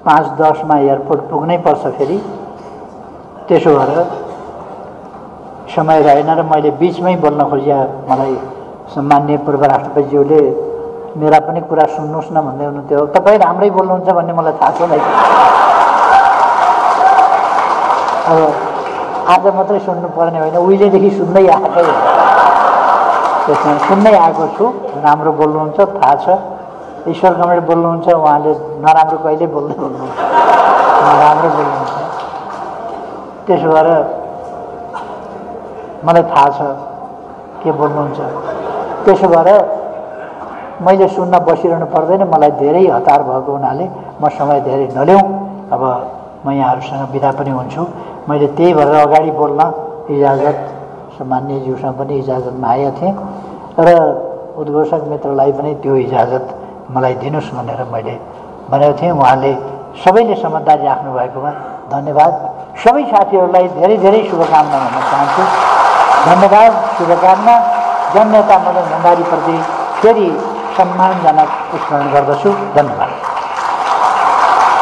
5:10 मा एयरपोर्ट पुग्नै पर्छ फेरि। त्यसो भएर समय रहेन र मैले बिचमै बोल्न खोजिया। मलाई सम्माननीय पूर्व राष्ट्रपतिज्यूले मेरा पनि कुरा सुन्नुहोस् न भन्दै हुनुहुन्थ्यो। तपाईँ राम्रै बोल्नुहुन्छ भन्ने मलाई थाहा छ भाइ। अब आज मात्रै सुन्नु पर्ने होइन, उहिलेदेखि सुन्दै आएकै हो। त्यसमा सुन्दै आएको छु। राम्रो बोल्नुहुन्छ थाहा छ। ईश्वर कमरेड बोल्नुहुन्छ, उहाँले नराम्रो कहिले बोल्नुहुन्छ, राम्रो बोल्नुहुन्छ। त्यसो भएर मलाई थाहा छ के बोल्नुहुन्छ। त्यसो भएर मैले सुन्न बसिरहनु पर्दैन। मलाई धेरै हतार भएको हुनाले म समय धेरै नल्याउँ। अब म यहाँहरूसँग बिदा पनि हुन्छु। मैले त्यही भएर अगाडि बोल्न इजाजत सम्माननीयज्यूसँग पनि इजाजत मागेको थिएँ र उद्घोषक मित्रलाई पनि त्यो इजाजत मलाई दिनुहोस् भनेर मैले भनेको थिएँ। उहाँले सबैले समझदारी राख्नु भएकोमा धन्यवाद। सबै साथीहरूलाई धेरै धेरै शुभकामना भन्न चाहन्छु। धन्यवाद, शुभकामना। जननेता मदन भण्डारीप्रति फेरि सम्मानजनक स्मरण गर्दछु। धन्यवाद।